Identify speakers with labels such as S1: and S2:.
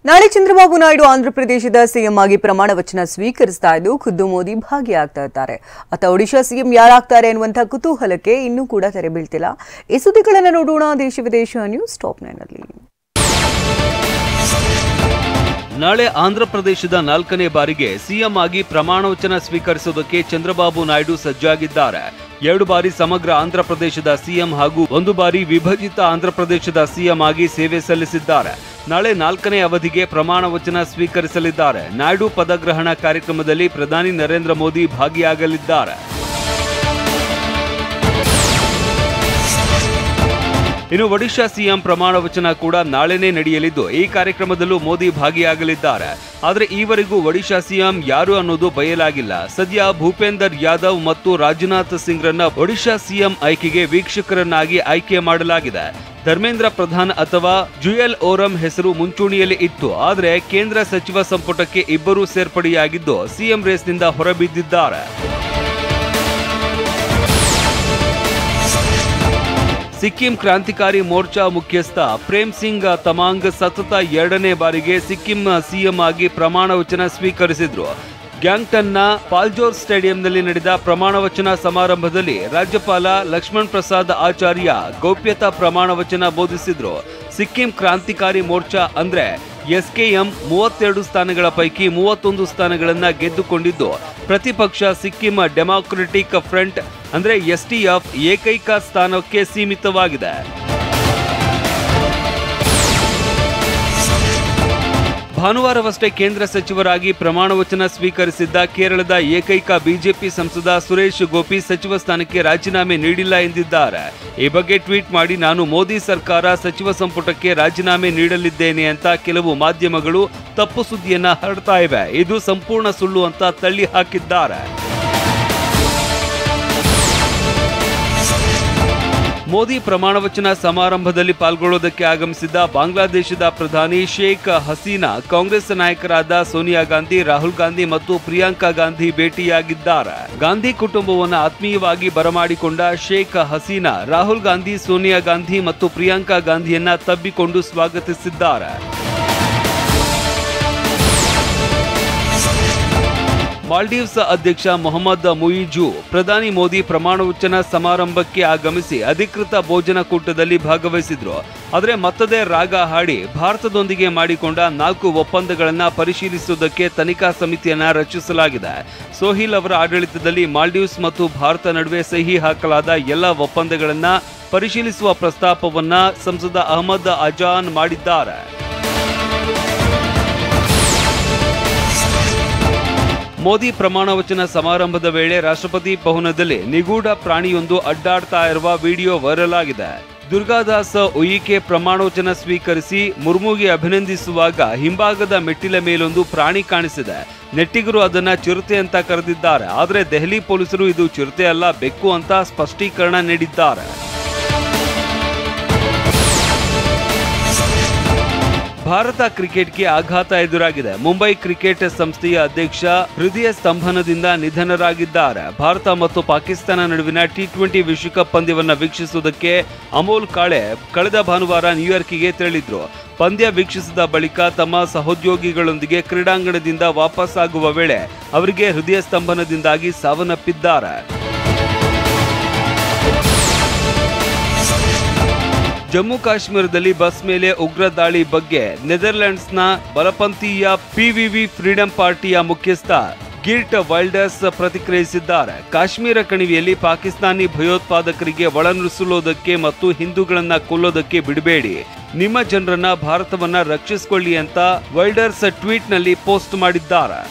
S1: ನಾಳೆ ಚಂದ್ರಬಾಬು ನಾಯ್ಡು ಆಂಧ್ರಪ್ರದೇಶದ ಸಿಎಂ ಆಗಿ ಪ್ರಮಾಣ ವಚನ ಸ್ವೀಕರಿಸ್ತಾ ಇದ್ದು ಖುದ್ದು ಮೋದಿ ಭಾಗಿಯಾಗ್ತಾ ಇದ್ದಾರೆ. ಅತ್ತ ಒಡಿಶಾ ಸಿಎಂ ಯಾರಾಗ್ತಾರೆ ಅನ್ನುವಂಥ ಕುತೂಹಲಕ್ಕೆ ಇನ್ನೂ ಕೂಡ ತೆರೆ ಬೀಳ್ತಿಲ್ಲ. ಈ ಸುದ್ದಿಗಳನ್ನು ನೋಡೋಣ ದೇಶ ವಿದೇಶ ನ್ಯೂಸ್ ಟಾಪ್ 9 ನಲ್ಲಿ.
S2: ನಾಳೆ ಆಂಧ್ರಪ್ರದೇಶದ 4ನೇ ಬಾರಿಗೆ ಸಿಎಂ ಆಗಿ ಪ್ರಮಾಣ ವಚನ ಸ್ವೀಕರಿಸುವುದಕ್ಕೆ ಚಂದ್ರಬಾಬು ನಾಯ್ಡು ಸಜ್ಜಾಗಿದ್ದಾರೆ. 2 ಬಾರಿ ಸಮಗ್ರ ಆಂಧ್ರಪ್ರದೇಶದ ಸಿಎಂ ಹಾಗೂ 1 ಬಾರಿ ವಿಭಜಿತ ಆಂಧ್ರಪ್ರದೇಶದ ಸಿಎಂ ಆಗಿ ಸೇವೆ ಸಲ್ಲಿಸಿದ್ದಾರೆ. ನಾಳೆ 4ನೇ ಅವಧಿಗೆ ಪ್ರಮಾಣ ವಚನ ಸ್ವೀಕರಿಸಲಿದ್ದಾರೆ. ನಾಯ್ಡು ಪದಗ್ರಹಣ ಕಾರ್ಯಕ್ರಮದಲ್ಲಿ ಪ್ರಧಾನಿ ನರೇಂದ್ರ ಮೋದಿ ಭಾಗಿಯಾಗಲಿದ್ದಾರೆ. ಇನ್ನು ಒಡಿಶಾ ಸಿಎಂ ಪ್ರಮಾಣ ವಚನ ಕೂಡ ನಾಳೆನೇ ನಡೆಯಲಿದ್ದು ಈ ಕಾರ್ಯಕ್ರಮದಲ್ಲೂ ಮೋದಿ ಭಾಗಿಯಾಗಲಿದ್ದಾರೆ. ಆದರೆ ಈವರೆಗೂ ಒಡಿಶಾ ಸಿಎಂ ಯಾರು ಅನ್ನೋದು ಬಯಲಾಗಿಲ್ಲ. ಸದ್ಯ ಭೂಪೇಂದರ್ ಯಾದವ್ ಮತ್ತು ರಾಜನಾಥ್ ಸಿಂಗ್ರನ್ನ ಒಡಿಶಾ ಸಿಎಂ ಆಯ್ಕೆಗೆ ವೀಕ್ಷಕರನ್ನಾಗಿ ಆಯ್ಕೆ ಮಾಡಲಾಗಿದೆ. ಧರ್ಮೇಂದ್ರ ಪ್ರಧಾನ್ ಅಥವಾ ಜುಯಲ್ ಓರಂ ಹೆಸರು ಮುಂಚೂಣಿಯಲ್ಲಿ ಇತ್ತು. ಆದರೆ ಕೇಂದ್ರ ಸಚಿವ ಸಂಪುಟಕ್ಕೆ ಇಬ್ಬರೂ ಸೇರ್ಪಡೆಯಾಗಿದ್ದು ಸಿಎಂ ರೇಸ್ನಿಂದ ಹೊರಬಿದ್ದಿದ್ದಾರೆ. ಸಿಕ್ಕಿಂ ಕ್ರಾಂತಿಕಾರಿ ಮೋರ್ಚಾ ಮುಖ್ಯಸ್ಥ ಪ್ರೇಮ್ ಸಿಂಗ್ ತಮಾಂಗ್ ಸತತ 2ನೇ ಬಾರಿಗೆ ಸಿಕ್ಕಿಂ ಸಿಎಂ ಆಗಿ ಪ್ರಮಾಣ ವಚನ ಸ್ವೀಕರಿಸಿದ್ರು. ಗ್ಯಾಂಗ್ಟನ್ನ ಪಾಲ್ಜೋರ್ ಸ್ಟೇಡಿಯಂನಲ್ಲಿ ನಡೆದ ಪ್ರಮಾಣ ವಚನ ಸಮಾರಂಭದಲ್ಲಿ ರಾಜ್ಯಪಾಲ ಲಕ್ಷ್ಮಣ್ ಪ್ರಸಾದ್ ಆಚಾರ್ಯ ಗೌಪ್ಯತಾ ಪ್ರಮಾಣ ವಚನ ಬೋಧಿಸಿದ್ರು. ಸಿಕ್ಕಿಂ ಕ್ರಾಂತಿಕಾರಿ ಮೋರ್ಚಾ ಅಂದ್ರೆ ಎಸ್ಕೆಎಂ 32 ಸ್ಥಾನಗಳ ಪೈಕಿ 31 ಸ್ಥಾನಗಳನ್ನ ಗೆದ್ದುಕೊಂಡಿದ್ದು, ಪ್ರತಿಪಕ್ಷ ಸಿಕ್ಕಿಂ ಡೆಮಾಕ್ರೆಟಿಕ್ ಫ್ರಂಟ್ ಅಂದ್ರೆ ಎಸ್ಟಿಎಫ್ ಏಕೈಕ ಸ್ಥಾನಕ್ಕೆ ಸೀಮಿತವಾಗಿದೆ. ಭಾನುವಾರವಷ್ಟೇ ಕೇಂದ್ರ ಸಚಿವರಾಗಿ ಪ್ರಮಾಣ ವಚನ ಸ್ವೀಕರಿಸಿದ್ದ ಕೇರಳದ ಏಕೈಕ ಬಿಜೆಪಿ ಸಂಸದ ಸುರೇಶ್ ಗೋಪಿ ಸಚಿವ ಸ್ಥಾನಕ್ಕೆ ರಾಜೀನಾಮೆ ನೀಡಿಲ್ಲ ಎಂದಿದ್ದಾರೆ. ಈ ಬಗ್ಗೆ ಟ್ವೀಟ್ ಮಾಡಿ, ನಾನು ಮೋದಿ ಸರ್ಕಾರ ಸಚಿವ ಸಂಪುಟಕ್ಕೆ ರಾಜೀನಾಮೆ ನೀಡಲಿದ್ದೇನೆ ಅಂತ ಕೆಲವು ಮಾಧ್ಯಮಗಳು ತಪ್ಪು ಸುದ್ದಿಯನ್ನ ಹರಡ್ತಾ ಇವೆ. ಇದು ಸಂಪೂರ್ಣ ಸುಳ್ಳು ಅಂತ ತಳ್ಳಿ ಹಾಕಿದ್ದಾರೆ. ಮೋದಿ ಪ್ರಮಾಣ ವಚನ ಸಮಾರಂಭದಲ್ಲಿ ಪಾಲ್ಗೊಳ್ಳುವುದಕ್ಕೆ ಆಗಮಿಸಿದ್ದ ಬಾಂಗ್ಲಾದೇಶದ ಪ್ರಧಾನಿ ಶೇಖ್ ಹಸೀನಾ ಕಾಂಗ್ರೆಸ್ ನಾಯಕರಾದ ಸೋನಿಯಾ ಗಾಂಧಿ, ರಾಹುಲ್ ಗಾಂಧಿ ಮತ್ತು ಪ್ರಿಯಾಂಕಾ ಗಾಂಧಿ ಭೇಟಿಯಾಗಿದ್ದಾರೆ. ಗಾಂಧಿ ಕುಟುಂಬವನ್ನು ಆತ್ಮೀಯವಾಗಿ ಬರಮಾಡಿಕೊಂಡ ಶೇಖ್ ಹಸೀನಾ ರಾಹುಲ್ ಗಾಂಧಿ, ಸೋನಿಯಾ ಗಾಂಧಿ ಮತ್ತು ಪ್ರಿಯಾಂಕಾ ಗಾಂಧಿಯನ್ನ ತಬ್ಬಿಕೊಂಡು ಸ್ವಾಗತಿಸಿದ್ದಾರೆ. ಮಾಲ್ಡೀವ್ಸ್ ಅಧ್ಯಕ್ಷ ಮೊಹಮ್ಮದ್ ಮುಯಿಜು ಪ್ರಧಾನಿ ಮೋದಿ ಪ್ರಮಾಣ ವಚನ ಸಮಾರಂಭಕ್ಕೆ ಆಗಮಿಸಿ ಅಧಿಕೃತ ಭೋಜನ ಕೂಟದಲ್ಲಿ ಭಾಗವಹಿಸಿದ್ರು. ಆದರೆ ಮತ್ತದೇ ರಾಗ ಹಾಡಿ ಭಾರತದೊಂದಿಗೆ ಮಾಡಿಕೊಂಡ 4 ಒಪ್ಪಂದಗಳನ್ನು ಪರಿಶೀಲಿಸುವುದಕ್ಕೆ ತನಿಖಾ ಸಮಿತಿಯನ್ನ ರಚಿಸಲಾಗಿದೆ. ಸೋಹಿಲ್ ಅವರ ಆಡಳಿತದಲ್ಲಿ ಮಾಲ್ಡೀವ್ಸ್ ಮತ್ತು ಭಾರತ ನಡುವೆ ಸಹಿ ಹಾಕಲಾದ ಎಲ್ಲ ಒಪ್ಪಂದಗಳನ್ನ ಪರಿಶೀಲಿಸುವ ಪ್ರಸ್ತಾಪವನ್ನ ಸಂಸದ ಅಹಮದ್ ಅಜಾನ್ ಮಾಡಿದ್ದಾರೆ. ಮೋದಿ ಪ್ರಮಾಣ ವಚನ ಸಮಾರಂಭದ ವೇಳೆ ರಾಷ್ಟ್ರಪತಿ ಭವನದಲ್ಲಿ ನಿಗೂಢ ಪ್ರಾಣಿಯೊಂದು ಅಡ್ಡಾಡ್ತಾ ಇರುವ ವಿಡಿಯೋ ವೈರಲ್ ಆಗಿದೆ. ದುರ್ಗಾದಾಸ್ ಉಯಿಕೆ ಪ್ರಮಾಣ ವಚನ ಸ್ವೀಕರಿಸಿ ಮುರ್ಮುಗೆ ಅಭಿನಂದಿಸುವಾಗ ಹಿಂಭಾಗದ ಮೆಟ್ಟಿಲ ಮೇಲೊಂದು ಪ್ರಾಣಿ ಕಾಣಿಸಿದೆ. ನೆಟ್ಟಿಗರು ಅದನ್ನ ಚಿರತೆ ಅಂತ ಕರೆದಿದ್ದಾರೆ. ಆದರೆ ದೆಹಲಿ ಪೊಲೀಸರು ಇದು ಚಿರತೆ ಅಲ್ಲ, ಬೆಕ್ಕು ಅಂತ ಸ್ಪಷ್ಟೀಕರಣ ನೀಡಿದ್ದಾರೆ. ಭಾರತ ಕ್ರಿಕೆಟ್ಗೆ ಆಘಾತ ಎದುರಾಗಿದೆ. ಮುಂಬೈ ಕ್ರಿಕೆಟ್ ಸಂಸ್ಥೆಯ ಅಧ್ಯಕ್ಷ ಹೃದಯ ಸ್ತಂಭನದಿಂದ ನಿಧನರಾಗಿದ್ದಾರೆ. ಭಾರತ ಮತ್ತು ಪಾಕಿಸ್ತಾನ ನಡುವಿನ T20 ವಿಶ್ವಕಪ್ ಪಂದ್ಯವನ್ನು ವೀಕ್ಷಿಸುವುದಕ್ಕೆ ಅಮೋಲ್ ಕಾಳೆ ಕಳೆದ ಭಾನುವಾರ ನ್ಯೂಯಾರ್ಕಿಗೆ ತೆರಳಿದ್ರು. ಪಂದ್ಯ ವೀಕ್ಷಿಸಿದ ಬಳಿಕ ತಮ್ಮ ಸಹೋದ್ಯೋಗಿಗಳೊಂದಿಗೆ ಕ್ರೀಡಾಂಗಣದಿಂದ ವಾಪಸ್ ಆಗುವ ವೇಳೆ ಅವರಿಗೆ ಹೃದಯ ಸ್ತಂಭನದಿಂದಾಗಿ ಸಾವನ್ನಪ್ಪಿದ್ದಾರೆ. ಜಮ್ಮು ಕಾಶ್ಮೀರದಲ್ಲಿ ಬಸ್ ಮೇಲೆ ಉಗ್ರ ದಾಳಿ ಬಗ್ಗೆ ನೆದರ್ಲೆಂಡ್ಸ್ನ ಬಲಪಂಥೀಯ PVV ಫ್ರೀಡಂ ಪಾರ್ಟಿಯ ಮುಖ್ಯಸ್ಥ ಗಿರ್ಟ್ ವೈಲ್ಡರ್ಸ್ ಪ್ರತಿಕ್ರಿಯಿಸಿದ್ದಾರೆ. ಕಾಶ್ಮೀರ ಕಣಿವೆಯಲ್ಲಿ ಪಾಕಿಸ್ತಾನಿ ಭಯೋತ್ಪಾದಕರಿಗೆ ಒಳನುಸುಳೋದಕ್ಕೆ ಮತ್ತು ಹಿಂದೂಗಳನ್ನ ಕೊಲ್ಲೋದಕ್ಕೆ ಬಿಡಬೇಡಿ, ನಿಮ್ಮ ಜನರನ್ನ ಭಾರತವನ್ನ ರಕ್ಷಿಸಿಕೊಳ್ಳಿ ಅಂತ ವೈಲ್ಡರ್ಸ್ ಟ್ವೀಟ್ನಲ್ಲಿ ಪೋಸ್ಟ್ ಮಾಡಿದ್ದಾರೆ.